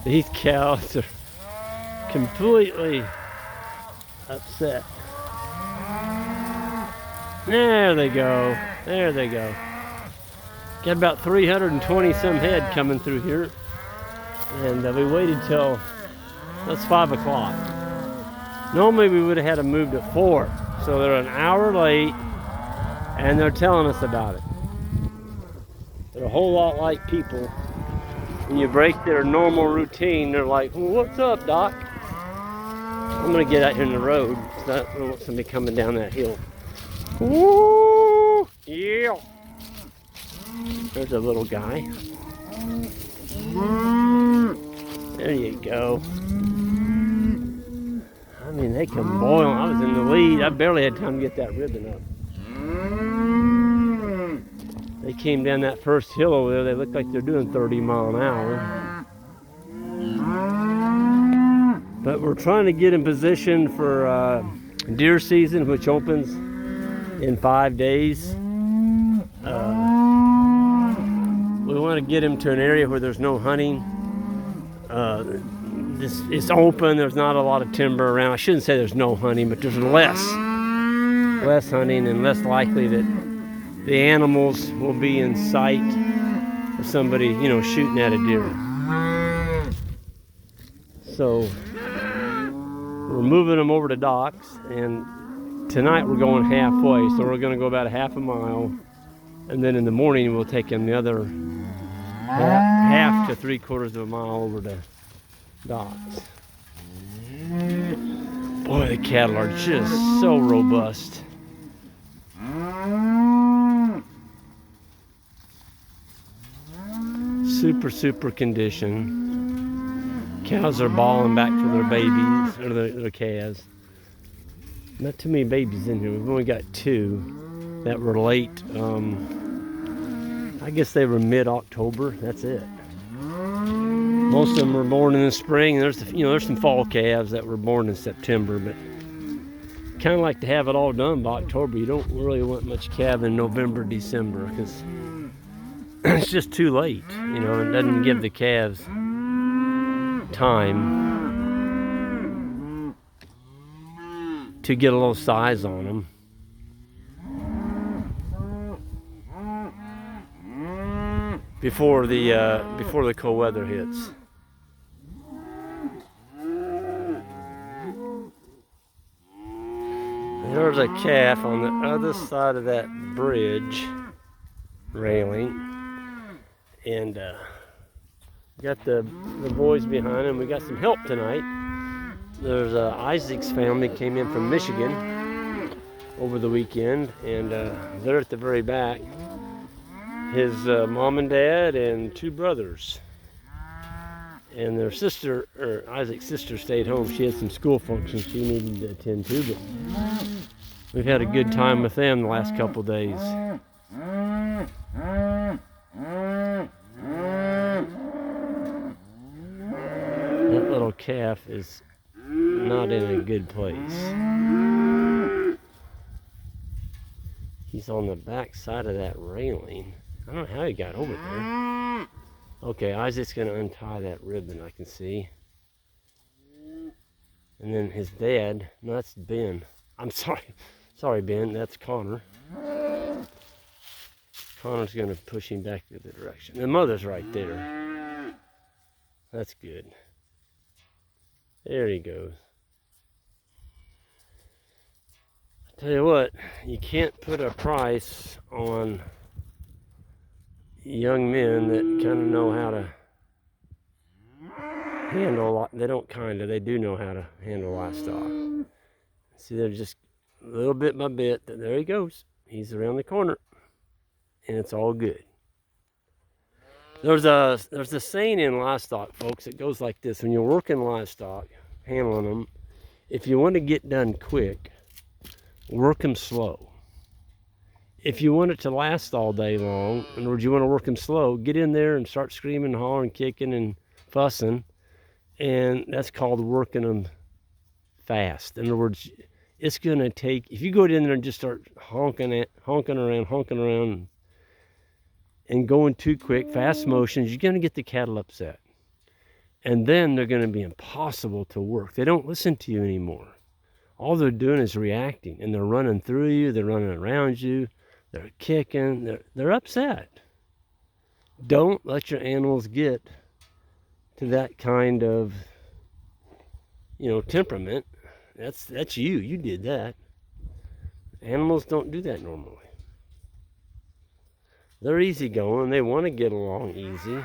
These cows are completely upset. There they go. There they go. Got about 320 some head coming through here. And we waited till, that's 5 o'clock. Normally we would have had them moved at 4. So they're an hour late and they're telling us about it. They're a whole lot like people. When you break their normal routine, they're like, well, what's up, Doc? I'm gonna get out here in the road because I don't want somebody coming down that hill. Woo! Yeah! There's a little guy. There you go. I mean, they come boiling. I was in the lead. I barely had time to get that ribbon up. They came down that first hill over there. They look like they're doing 30 miles an hour. But we're trying to get in position for deer season, which opens in 5 days. We want to get him to an area where there's no hunting. It's open, there's not a lot of timber around. I shouldn't say there's no hunting, but there's less hunting and less likely that the animals will be in sight of somebody, you know, shooting at a deer. So we're moving them over to docks, and tonight we're going halfway, so we're going to go about a half a mile, and then in the morning we'll take them the other half to 3/4 of a mile over to docks. Boy, the cattle are just so robust. Super condition. Cows are bawling back for their babies, or their calves. Not too many babies in here. We've only got 2 that were late. I guess they were mid-October. That's it. Most of them were born in the spring. There's some fall calves that were born in September, but kind of like to have it all done by October. You don't really want much calf in November, December, because it's just too late. You know, it doesn't give the calves time to get a little size on them. Before the cold weather hits. There's a calf on the other side of that bridge railing, and got the boys behind him. We got some help tonight. There's Isaac's family came in from Michigan over the weekend, and they're at the very back. His mom and dad and 2 brothers, and their sister, or Isaac's sister, stayed home. She had some school functions she needed to attend to, but we've had a good time with them the last couple days. That little calf is not in a good place. He's on the back side of that railing. I don't know how he got over there. Okay, Isaac's gonna untie that ribbon, I can see. And then his dad, no, that's Ben. I'm sorry, Ben, that's Connor. Connor's gonna push him back the other direction. The mother's right there. That's good. There he goes. I tell you what, you can't put a price on young men that kind of know how to handle, they do know how to handle livestock. See, they're just little bit by bit. There he goes. He's around the corner, and it's all good. There's a saying in livestock, folks. It goes like this: when you're working livestock, handling them, if you want to get done quick, work them slow. If you want it to last all day long, in other words, you want to work them slow, get in there and start screaming, hollering, kicking, and fussing, and that's called working them fast. In other words, it's going to take, if you go in there and just start honking around, and going too quick, fast motions, you're going to get the cattle upset. And then they're going to be impossible to work. They don't listen to you anymore. All they're doing is reacting, and they're running through you, they're running around you, they're kicking, they're upset. Don't let your animals get to that kind of, temperament. That's you. You did that. Animals don't do that normally. They're easygoing. They want to get along easy.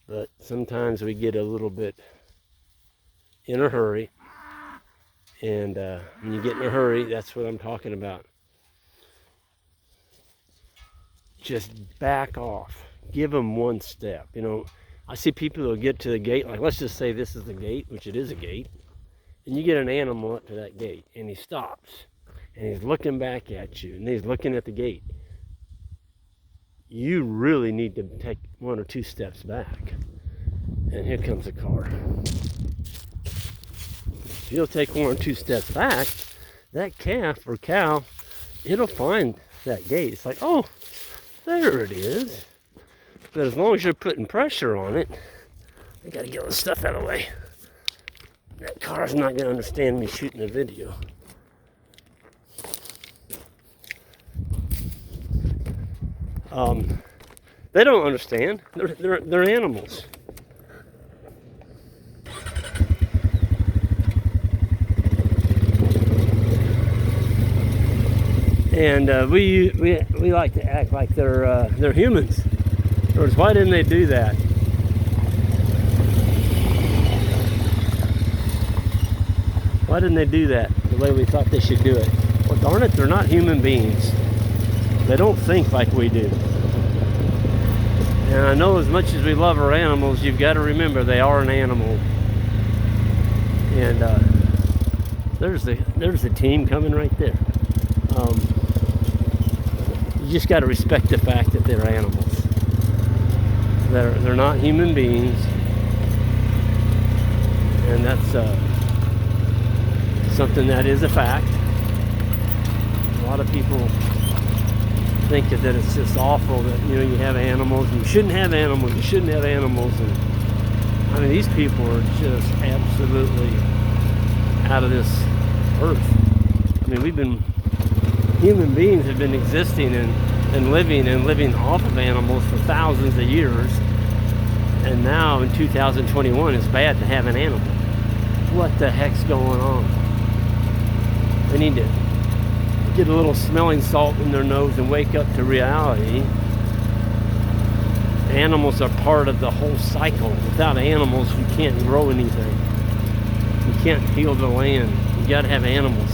But sometimes we get a little bit in a hurry. And when you get in a hurry, that's what I'm talking about. Just back off. Give them one step. I see people who get to the gate, like let's just say this is the gate, which it is a gate. And you get an animal up to that gate, and he stops. And he's looking back at you, and he's looking at the gate. You really need to take 1 or 2 steps back. And here comes a car. If you'll take 1 or 2 steps back, that calf or cow, it'll find that gate. It's like, oh, there it is. But as long as you're putting pressure on it, I gotta get all this stuff out of the way. That car's not gonna understand me shooting a video. They don't understand. They're animals. And we like to act like they're humans. In other words, why didn't they do that? Why didn't they do that the way we thought they should do it? Well, darn it, they're not human beings. They don't think like we do. And I know as much as we love our animals, you've got to remember they are an animal. And there's the team coming right there. You just got to respect the fact that they're animals. They're not human beings, and that's something that is a fact. A lot of people think that it's just awful that you have animals, and you shouldn't have animals. You shouldn't have animals, and I mean these people are just absolutely out of this earth. I mean human beings have been existing and living off of animals for thousands of years, and now in 2021 it's bad to have an animal. What the heck's going on? They need to get a little smelling salt in their nose and wake up to reality. Animals are part of the whole cycle. Without animals, you can't grow anything. You can't heal the land. You got to have animals.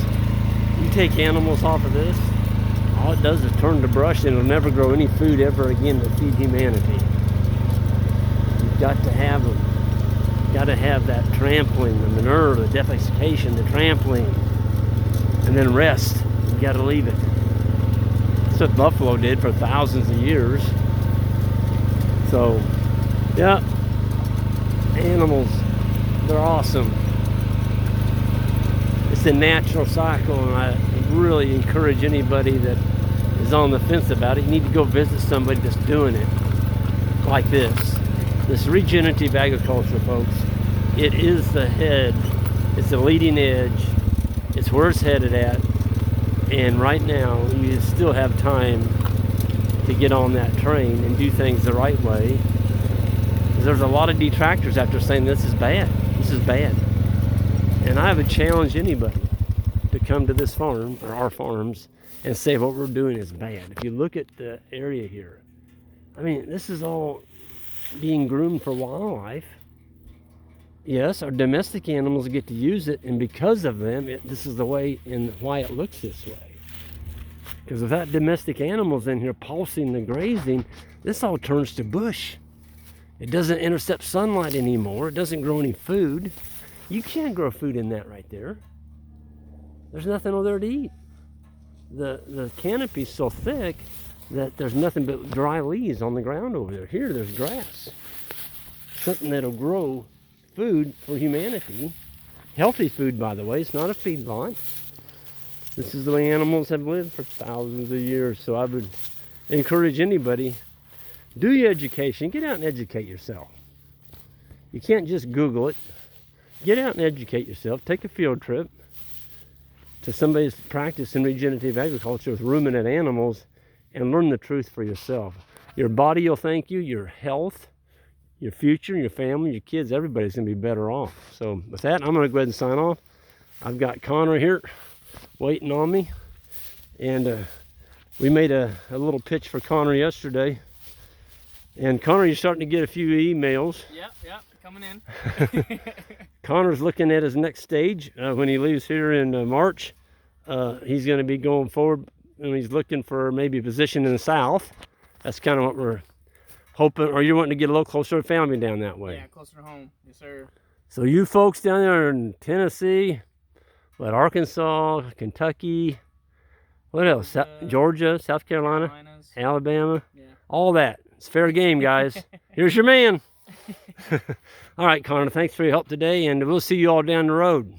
You take animals off of this, all it does is turn to brush, and it'll never grow any food ever again to feed humanity. You've got to have them. You've got to have that trampling, the manure, the defecation, the trampling, and then rest. You got to leave it. That's what buffalo did for thousands of years. So, yeah, animals, they're awesome. It's a natural cycle, and I really encourage anybody that is on the fence about it, you need to go visit somebody that's doing it like this. This regenerative agriculture, folks, it is the head, it's the leading edge, it's where it's headed at, and right now you still have time to get on that train and do things the right way. There's a lot of detractors out there saying this is bad, this is bad. And I would challenge anybody to come to this farm, or our farms, and say what we're doing is bad. If you look at the area here, I mean, this is all being groomed for wildlife. Yes, our domestic animals get to use it, and because of them, this is the way and why it looks this way. Because without domestic animals in here pulsing the grazing, this all turns to bush. It doesn't intercept sunlight anymore. It doesn't grow any food. You can't grow food in that right there. There's nothing over there to eat. The canopy's so thick that there's nothing but dry leaves on the ground over there. Here, there's grass. Something that'll grow food for humanity. Healthy food, by the way. It's not a feedlot. This is the way animals have lived for thousands of years. So I would encourage anybody, do your education. Get out and educate yourself. You can't just Google it. Get out and educate yourself. Take a field trip to somebody's practice in regenerative agriculture with ruminant animals and learn the truth for yourself. Your body will thank you, your health, your future, your family, your kids, everybody's going to be better off. So with that, I'm going to go ahead and sign off. I've got Connor here waiting on me. And we made a little pitch for Connor yesterday. And Connor, you're starting to get a few emails. Yep, coming in. Connor's looking at his next stage when he leaves here in March. He's going to be going forward, and he's looking for maybe a position in the South. That's kind of what we're hoping. Or you're wanting to get a little closer to family down that way. Yeah, closer to home. Yes, sir. So you folks down there in Tennessee, what, Arkansas, Kentucky, what else? Georgia, South Carolina, Alabama, yeah. All that. It's fair game, guys. Here's your man. All right, Connor, thanks for your help today, and we'll see you all down the road.